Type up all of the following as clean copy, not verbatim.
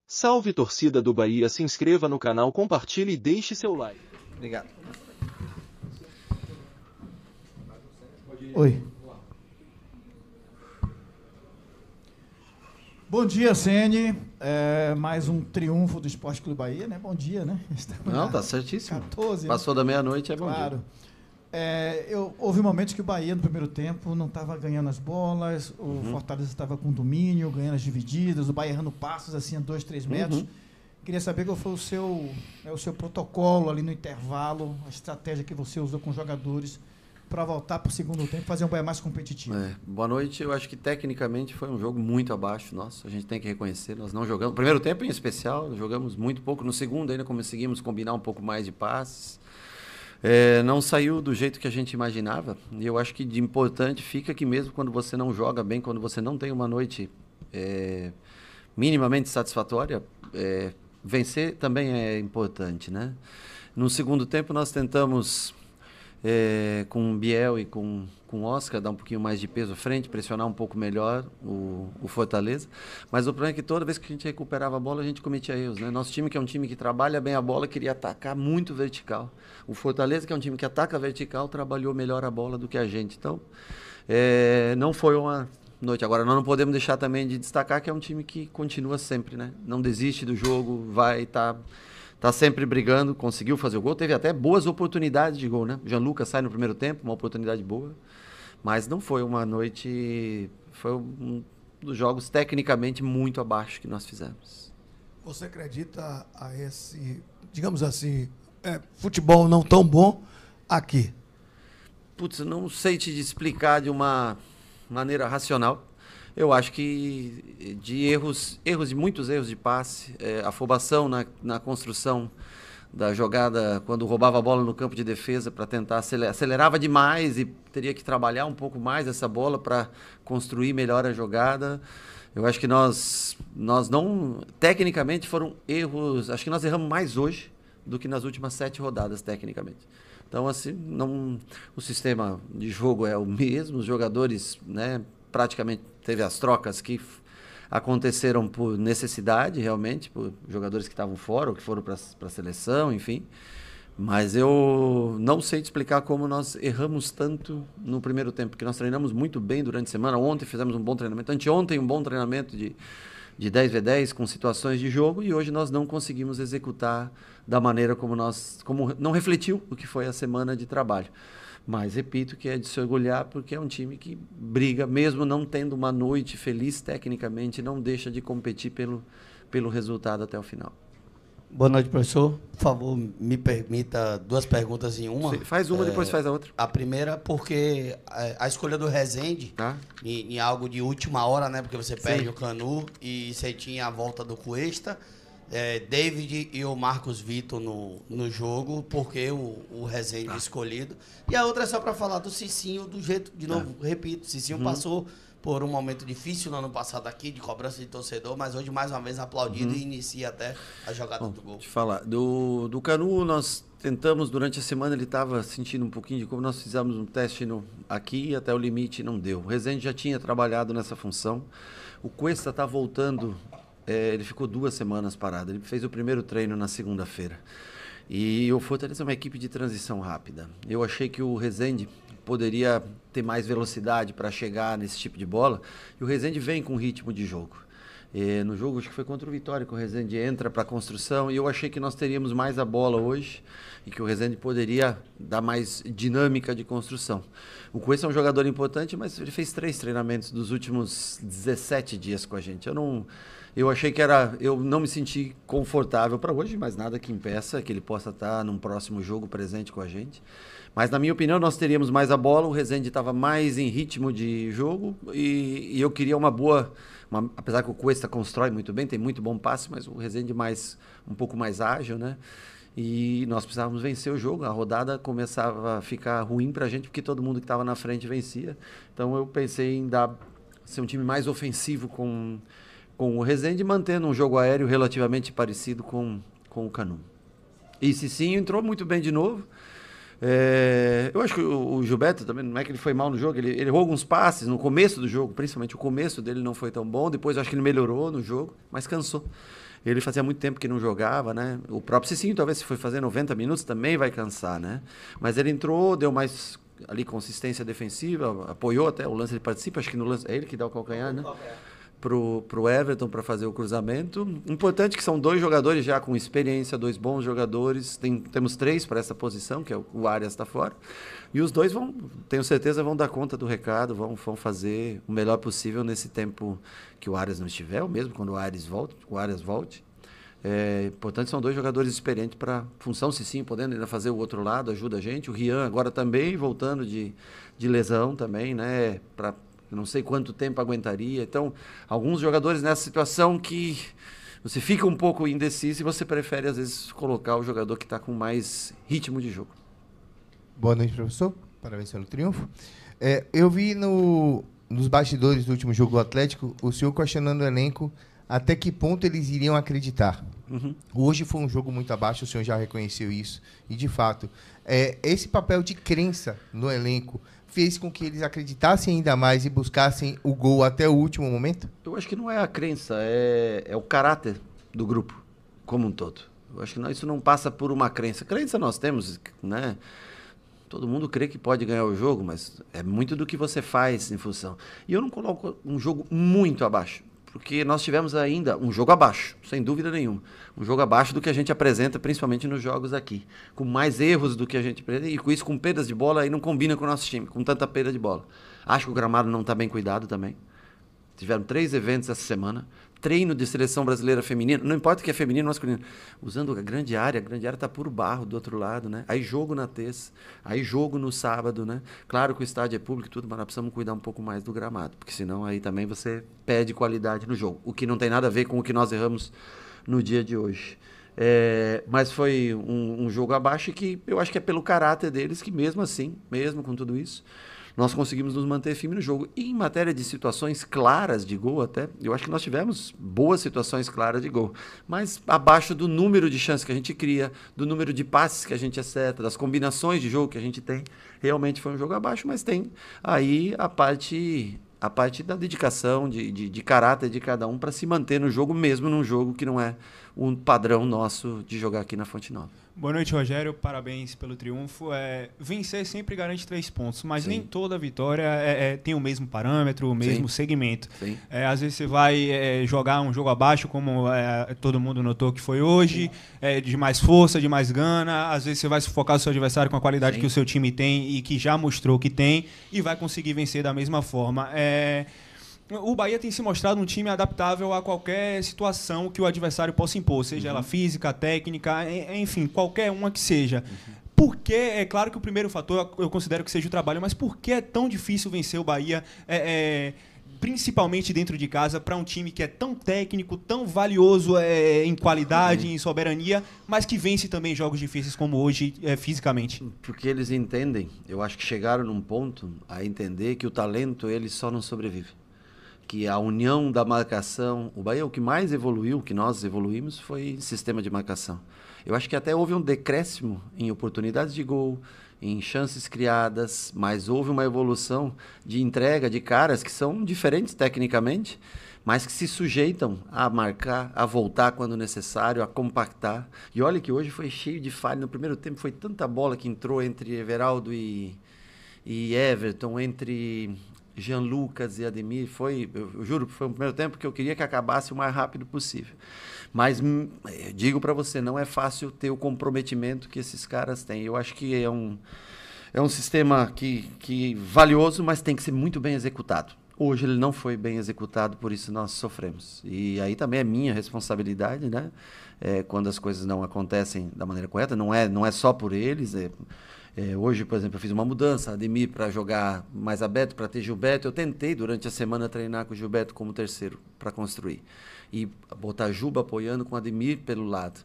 Salve torcida do Bahia, se inscreva no canal, compartilhe e deixe seu like. Obrigado. Oi. Bom dia, Ceni. Mais um triunfo do Esporte Clube Bahia, né? Bom dia, né? Não, tá certíssimo. 14, Passou da meia-noite, é bom claro. dia. Houve momentos que o Bahia, no primeiro tempo, não estava ganhando as bolas, o Fortaleza estava com domínio, ganhando as divididas, o Bahia errando passos assim a 2, 3 metros. Queria saber qual foi o seu protocolo ali no intervalo, a estratégia que você usou com os jogadores para voltar para o segundo tempo e fazer um Bahia mais competitivo. Boa noite. Eu acho que tecnicamente foi um jogo muito abaixo nosso. A gente tem que reconhecer. Nós não jogamos. No primeiro tempo, em especial, jogamos muito pouco. No segundo, ainda conseguimos combinar um pouco mais de passes. Não saiu do jeito que a gente imaginava. E eu acho que de importante fica que mesmo quando você não joga bem, quando você não tem uma noite minimamente satisfatória, vencer também é importante, né? No segundo tempo, nós tentamos... com o Biel e com o Oscar, dar um pouquinho mais de peso à frente, pressionar um pouco melhor o Fortaleza. Mas o problema é que toda vez que a gente recuperava a bola, a gente cometia erros, né? Nosso time, que é um time que trabalha bem a bola, queria atacar muito vertical. O Fortaleza, que é um time que ataca vertical, trabalhou melhor a bola do que a gente. Então, não foi uma noite. Agora, nós não podemos deixar também de destacar que é um time que continua sempre, né? Não desiste do jogo, vai estar... Tá sempre brigando, conseguiu fazer o gol. Teve até boas oportunidades de gol, né? O Gianluca sai no primeiro tempo, uma oportunidade boa. Mas não foi uma noite... Foi um dos jogos tecnicamente muito abaixo que nós fizemos. Você acredita a esse, digamos assim, futebol não tão bom aqui? Putz, eu não sei te explicar de uma maneira racional. Eu acho que de muitos erros de passe, afobação na construção da jogada, quando roubava a bola no campo de defesa para tentar acelerava demais e teria que trabalhar um pouco mais essa bola para construir melhor a jogada. Eu acho que nós não, tecnicamente foram erros, acho que nós erramos mais hoje do que nas últimas 7 rodadas, tecnicamente. Então, assim, o sistema de jogo é o mesmo, os jogadores, né, praticamente teve as trocas que aconteceram por necessidade, realmente, por jogadores que estavam fora ou que foram para a seleção, enfim. Mas eu não sei te explicar como nós erramos tanto no primeiro tempo, porque nós treinamos muito bem durante a semana. Ontem fizemos um bom treinamento, anteontem um bom treinamento de 10v10 com situações de jogo, e hoje nós não conseguimos executar da maneira como não refletiu o que foi a semana de trabalho. Mas repito que é de se orgulhar, porque é um time que briga, mesmo não tendo uma noite feliz tecnicamente, não deixa de competir pelo resultado até o final. Boa noite, professor. Por favor, me permita 2 perguntas em uma. Faz uma, depois faz a outra. A primeira, porque a escolha do Rezende, em algo de última hora, né? Porque você perde o Canu e você tinha a volta do Cuesta. David e o Marcos Vitor no jogo, porque o Rezende escolhido. E a outra é só para falar do Cicinho, do jeito, de novo, repito, Cicinho passou por um momento difícil no ano passado aqui, de cobrança de torcedor, mas hoje mais uma vez aplaudido e inicia até a jogada do gol. Deixa eu falar, do Canu nós tentamos, durante a semana ele estava sentindo um pouquinho de como nós fizemos um teste aqui, até o limite não deu. O Rezende já tinha trabalhado nessa função, o Cuesta está voltando. Ele ficou 2 semanas parado. Ele fez o primeiro treino na segunda-feira. E o Fortaleza é uma equipe de transição rápida. Eu achei que o Rezende poderia ter mais velocidade para chegar nesse tipo de bola. E o Rezende vem com ritmo de jogo. No jogo, acho que foi contra o Vitória, que o Rezende entra para a construção. E eu achei que nós teríamos mais a bola hoje e que o Rezende poderia dar mais dinâmica de construção. O Cuesta é um jogador importante, mas ele fez 3 treinamentos dos últimos 17 dias com a gente. Eu achei que eu não me senti confortável para hoje, mas nada que impeça que ele possa estar num próximo jogo presente com a gente. Mas, na minha opinião, nós teríamos mais a bola, o Rezende estava mais em ritmo de jogo e eu queria apesar que o Cuesta constrói muito bem, tem muito bom passe, mas o Rezende um pouco mais ágil, né? E nós precisávamos vencer o jogo, a rodada começava a ficar ruim para a gente, porque todo mundo que estava na frente vencia. Então eu pensei em ser um time mais ofensivo com o Rezende, mantendo um jogo aéreo relativamente parecido com o Canu. E Cicinho entrou muito bem de novo. Eu acho que o Gilberto também, não é que ele foi mal no jogo, ele errou alguns passes no começo do jogo, principalmente o começo dele não foi tão bom, depois eu acho que ele melhorou no jogo, mas cansou. Ele fazia muito tempo que não jogava, né? O próprio Cicinho, talvez, se for fazer 90 minutos, também vai cansar, né? Mas ele entrou, deu mais ali consistência defensiva, apoiou até o lance, ele participa, acho que no lance é ele que dá o calcanhar, né? Pro Everton para fazer o cruzamento. Importante que são 2 jogadores já com experiência, 2 bons jogadores. Temos 3 para essa posição, que é o Arias está fora. E os 2 tenho certeza, vão dar conta do recado, vão fazer o melhor possível nesse tempo que o Arias não estiver, ou mesmo quando o Arias volte. Portanto, são 2 jogadores experientes para função, se sim, podendo ainda fazer o outro lado, ajuda a gente. O Rian agora também voltando de lesão também, né? Eu não sei quanto tempo aguentaria. Então, alguns jogadores nessa situação que você fica um pouco indeciso e você prefere, às vezes, colocar o jogador que está com mais ritmo de jogo. Boa noite, professor. Parabéns pelo triunfo. Eu vi nos bastidores do último jogo do Atlético o senhor questionando o elenco até que ponto eles iriam acreditar. Uhum. Hoje foi um jogo muito abaixo, o senhor já reconheceu isso. E, de fato, esse papel de crença no elenco fez com que eles acreditassem ainda mais e buscassem o gol até o último momento? Eu acho que não é a crença, é o caráter do grupo como um todo. Eu acho que isso não passa por uma crença. Crença nós temos, né? Todo mundo crê que pode ganhar o jogo, mas é muito do que você faz em função. E eu não coloco um jogo muito abaixo, porque nós tivemos ainda um jogo abaixo, sem dúvida nenhuma. Um jogo abaixo do que a gente apresenta, principalmente nos jogos aqui. Com mais erros do que a gente apresenta, e com isso, com perdas de bola, aí não combina com o nosso time, com tanta perda de bola. Acho que o gramado não está bem cuidado também. Tiveram 3 eventos essa semana. Treino de seleção brasileira feminina, não importa que é feminino ou masculino, usando a grande área está puro barro do outro lado, né? Aí jogo na terça, aí jogo no sábado, né? Claro que o estádio é público e tudo, mas nós precisamos cuidar um pouco mais do gramado, porque senão aí também você perde qualidade no jogo, o que não tem nada a ver com o que nós erramos no dia de hoje. Mas foi um jogo abaixo que eu acho que é pelo caráter deles que mesmo assim, mesmo com tudo isso, nós conseguimos nos manter firme no jogo. E em matéria de situações claras de gol até, eu acho que nós tivemos boas situações claras de gol, mas abaixo do número de chances que a gente cria, do número de passes que a gente acerta, das combinações de jogo que a gente tem. Realmente foi um jogo abaixo, mas tem aí a parte da dedicação, de caráter de cada um para se manter no jogo, mesmo num jogo que não é um padrão nosso de jogar aqui na Fonte Nova. Boa noite, Rogério. Parabéns pelo triunfo. Vencer sempre garante 3 pontos, mas Sim. nem toda vitória tem o mesmo parâmetro, o mesmo Sim. segmento. Sim. Às vezes você vai jogar um jogo abaixo, como todo mundo notou que foi hoje, de mais força, de mais gana. Às vezes você vai sufocar o seu adversário com a qualidade Sim. que o seu time tem e que já mostrou que tem, e vai conseguir vencer da mesma forma. O Bahia tem se mostrado um time adaptável a qualquer situação que o adversário possa impor, seja ela física, técnica, enfim, qualquer uma que seja. Por que, é claro que o primeiro fator eu considero que seja o trabalho, mas por que é tão difícil vencer o Bahia, principalmente dentro de casa, para um time que é tão técnico, tão valioso em qualidade, em soberania, mas que vence também jogos difíceis como hoje, fisicamente? Porque eles entendem, eu acho que chegaram num ponto a entender que o talento ele só não sobrevive. Que a união da marcação, o Bahia, o que mais evoluiu, que nós evoluímos, foi sistema de marcação. Eu acho que até houve um decréscimo em oportunidades de gol, em chances criadas, mas houve uma evolução de entrega de caras que são diferentes tecnicamente, mas que se sujeitam a marcar, a voltar quando necessário, a compactar. E olha que hoje foi cheio de falha. No primeiro tempo foi tanta bola que entrou entre Everaldo e Everton, entre Jean Lucas e Ademir, eu juro, foi o primeiro tempo que eu queria que acabasse o mais rápido possível. Mas digo para você, não é fácil ter o comprometimento que esses caras têm. Eu acho que é um sistema que valioso, mas tem que ser muito bem executado. Hoje ele não foi bem executado, por isso nós sofremos. E aí também é minha responsabilidade, né? Quando as coisas não acontecem da maneira correta, não é só por eles. Hoje, por exemplo, eu fiz uma mudança, Ademir para jogar mais aberto, para ter Gilberto. Eu tentei durante a semana treinar com o Gilberto como terceiro para construir. E botar Juba apoiando com Ademir pelo lado.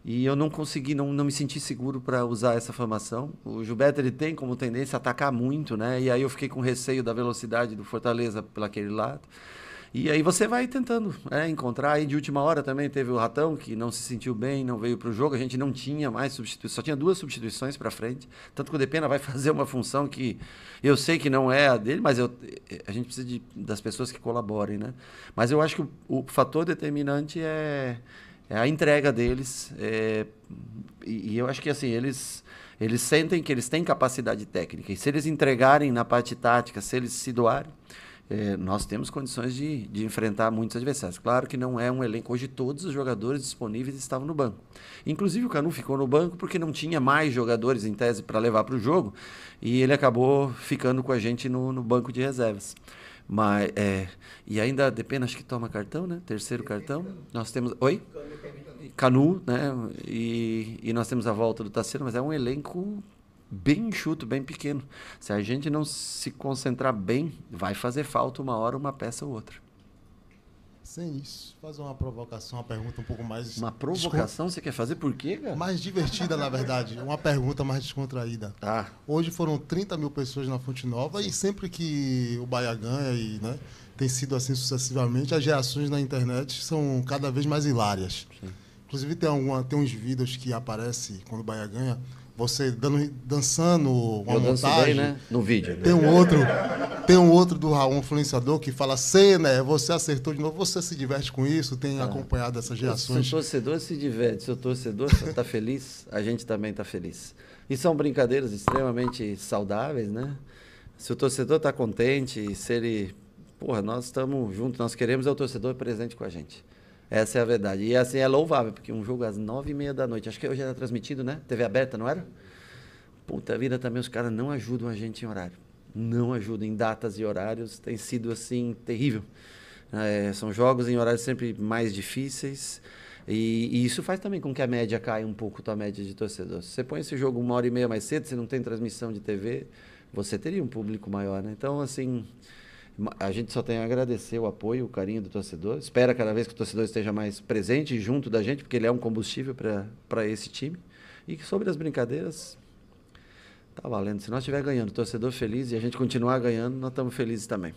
E eu não consegui, não me senti seguro para usar essa formação. O Gilberto ele tem como tendência a atacar muito, né? E aí eu fiquei com receio da velocidade do Fortaleza pelaquele lado. E aí você vai tentando encontrar. Aí de última hora também teve o Ratão, que não se sentiu bem, não veio para o jogo. A gente não tinha mais substituições, só tinha 2 substituições para frente. Tanto que o Depena vai fazer uma função que eu sei que não é a dele, mas a gente precisa das pessoas que colaborem, né? Mas eu acho que o fator determinante é É a entrega deles. E eu acho que assim, eles sentem que eles têm capacidade técnica. E se eles entregarem na parte tática, se eles se doarem, nós temos condições de enfrentar muitos adversários. Claro que não é um elenco. Hoje todos os jogadores disponíveis estavam no banco. Inclusive o Canu ficou no banco porque não tinha mais jogadores em tese para levar para o jogo. E ele acabou ficando com a gente no banco de reservas. Mas, e ainda depende, acho que toma cartão, né? Terceiro cartão. Nós temos... Oi? Canu, né? E nós temos a volta do Tassiano, mas é um elenco bem enxuto, bem pequeno. Se a gente não se concentrar bem, vai fazer falta uma hora, uma peça ou outra. Sem isso, fazer uma provocação, uma pergunta um pouco mais... Uma provocação você quer fazer por quê, cara? Mais divertida, na verdade. Uma pergunta mais descontraída. Tá. Hoje foram 30 mil pessoas na Fonte Nova e sempre que o Bahia ganha, e, né, tem sido assim sucessivamente, as reações na internet são cada vez mais hilárias. Sim. Inclusive tem uns vídeos que aparecem quando o Bahia ganha, você dançando uma montagem. Bem, né? No vídeo. Né? Tem um outro do Raul, um influenciador, que fala, né, você acertou de novo, você se diverte com isso, tem acompanhado essas reações. Se o torcedor se diverte, se o torcedor está feliz, a gente também está feliz. E são brincadeiras extremamente saudáveis, né? Se o torcedor está contente, se ele... Porra, nós estamos juntos, nós queremos o torcedor presente com a gente. Essa é a verdade. E assim é louvável, porque um jogo às 9h30 da noite, acho que hoje era transmitido, né? TV aberta, não era? Puta vida, também os caras não ajudam a gente em horário. Não ajudam em datas e horários. Tem sido, assim, terrível. São jogos em horários sempre mais difíceis. E isso faz também com que a média caia um pouco, a média de torcedor. Se você põe esse jogo 1h30 mais cedo, você não tem transmissão de TV, você teria um público maior, né? Então, assim... A gente só tem a agradecer o apoio, o carinho do torcedor. Espera cada vez que o torcedor esteja mais presente junto da gente, porque ele é um combustível para esse time. E sobre as brincadeiras, tá valendo. Se nós estiver ganhando, o torcedor feliz e a gente continuar ganhando, nós estamos felizes também.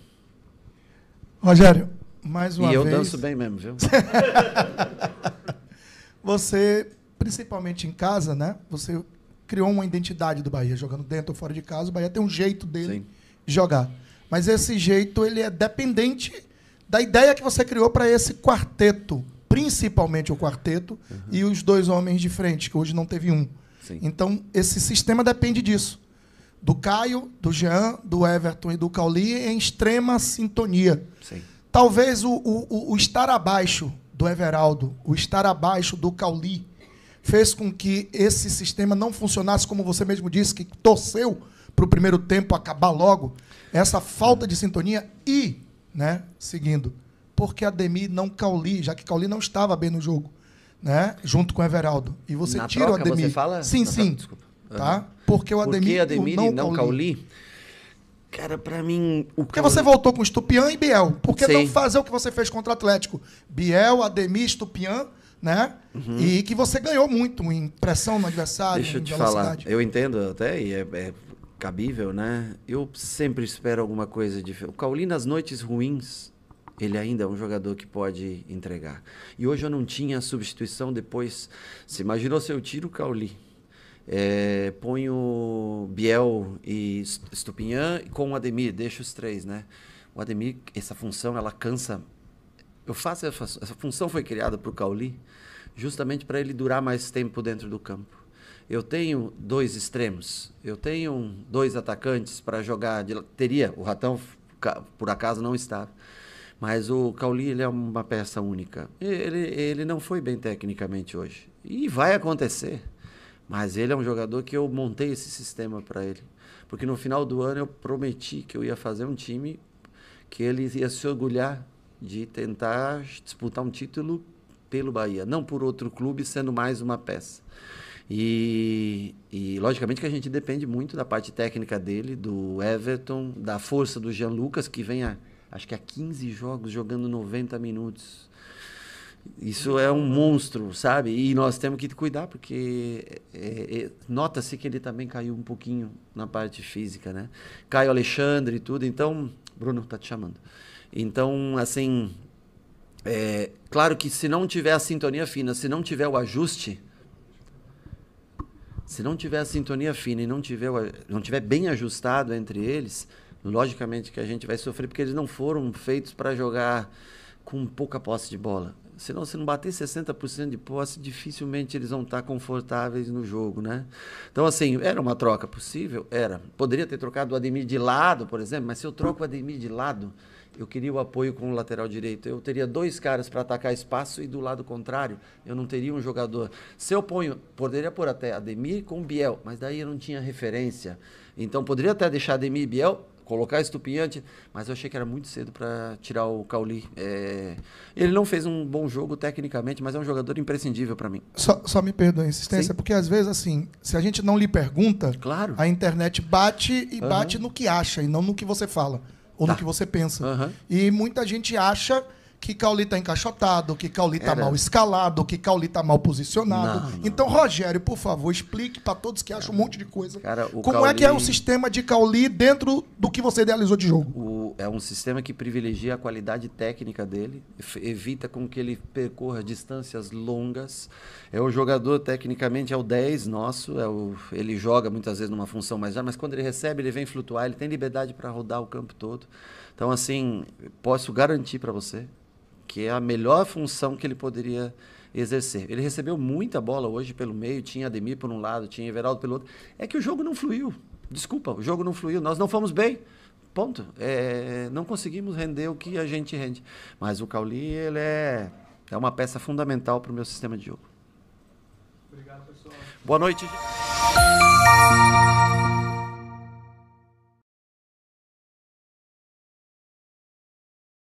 Rogério, mais uma vez... E eu danço bem mesmo, viu? Você, principalmente em casa, né? Você criou uma identidade do Bahia, jogando dentro ou fora de casa. O Bahia tem um jeito dele de jogar. Mas esse jeito ele é dependente da ideia que você criou para esse quarteto, principalmente o quarteto e os dois homens de frente, que hoje não teve um. Sim. Então, esse sistema depende disso. Do Caio, do Jean, do Everton e do Cauli em extrema sintonia. Sim. Talvez o estar abaixo do Everaldo, o estar abaixo do Cauli, fez com que esse sistema não funcionasse, como você mesmo disse, que torceu para o primeiro tempo acabar logo. Essa falta de sintonia e, né, seguindo, porque Ademir não Cauli, já que Cauli não estava bem no jogo, né, junto com o Everaldo. E você na tira troca, o Ademir. Você fala? Sim, sim. Desculpa. Tá? Porque o Ademir, por que Ademir não e não Cauli? Cara, pra mim... Porque você voltou com Estupiã e Biel. Por que Sim. não fazer o que você fez contra o Atlético? Biel, Ademir, Estupiã, né? E que você ganhou muito em pressão no adversário, Deixa eu em te velocidade. falar. Eu entendo até, e é cabível, né? Eu sempre espero alguma coisa diferente. O Cauli, nas noites ruins, ele ainda é um jogador que pode entregar. E hoje eu não tinha substituição depois. Você imaginou se eu tiro o Cauli, ponho Biel e Estupiã com o Ademir, deixo os três, né? O Ademir, essa função, ela cansa. Essa função foi criada para o Cauli justamente para ele durar mais tempo dentro do campo. Eu tenho dois extremos, eu tenho dois atacantes para jogar. Teria, o Ratão, por acaso, não estava. Mas o Cauli, ele é uma peça única. Ele não foi bem tecnicamente hoje. E vai acontecer. Mas ele é um jogador que eu montei esse sistema para ele. Porque no final do ano eu prometi que eu ia fazer um time que ele ia se orgulhar de tentar disputar um título pelo Bahia. Não por outro clube, sendo mais uma peça. E logicamente que a gente depende muito da parte técnica dele, do Everton, da força do Jean Lucas, que vem acho que há 15 jogos jogando 90 minutos. Isso é um monstro, sabe? E nós temos que cuidar, porque nota-se que ele também caiu um pouquinho na parte física, né? Caio Alexandre e tudo, então... Bruno tá te chamando. Então, assim, claro que se não tiver a sintonia fina, se não tiver o ajuste... Se não tiver a sintonia fina e não tiver bem ajustado entre eles, logicamente que a gente vai sofrer, porque eles não foram feitos para jogar com pouca posse de bola. Senão, se não bater 60% de posse, dificilmente eles vão estar confortáveis no jogo, né? Então, assim, era uma troca possível? Era. Poderia ter trocado o Ademir de lado, por exemplo, mas se eu troco o Ademir de lado, eu queria o apoio com o lateral direito. Eu teria 2 caras para atacar espaço e do lado contrário, eu não teria um jogador. Se eu ponho, poderia pôr até Ademir com Biel, mas daí eu não tinha referência. Então, poderia até deixar Ademir e Biel, colocar Estupiñán, mas eu achei que era muito cedo para tirar o Cauli. Ele não fez um bom jogo tecnicamente, mas é um jogador imprescindível para mim. Só me perdoe a insistência, porque às vezes, assim, se a gente não lhe pergunta, claro, a internet bate e bate no que acha e não no que você fala ou no que você pensa. E muita gente acha que Cauli está encaixotado, que Cauli está mal escalado, que Cauli está mal posicionado. Não. Então, Rogério, por favor, explique para todos que acham um monte de coisa. Cara, como Cauli... é que é o sistema de Cauli dentro do que você idealizou de jogo? É um sistema que privilegia a qualidade técnica dele, evita com que ele percorra distâncias longas. É o jogador, tecnicamente, é o 10 nosso, ele joga muitas vezes numa função mais já, mas quando ele recebe, ele vem flutuar, ele tem liberdade para rodar o campo todo. Então, assim, posso garantir para você que é a melhor função que ele poderia exercer. Ele recebeu muita bola hoje pelo meio, tinha Ademir por um lado, tinha Everaldo pelo outro. É que o jogo não fluiu. Desculpa, o jogo não fluiu. Nós não fomos bem. Ponto. Não conseguimos render o que a gente rende. Mas o Cauli, ele é uma peça fundamental para o meu sistema de jogo. Obrigado, pessoal. Boa noite.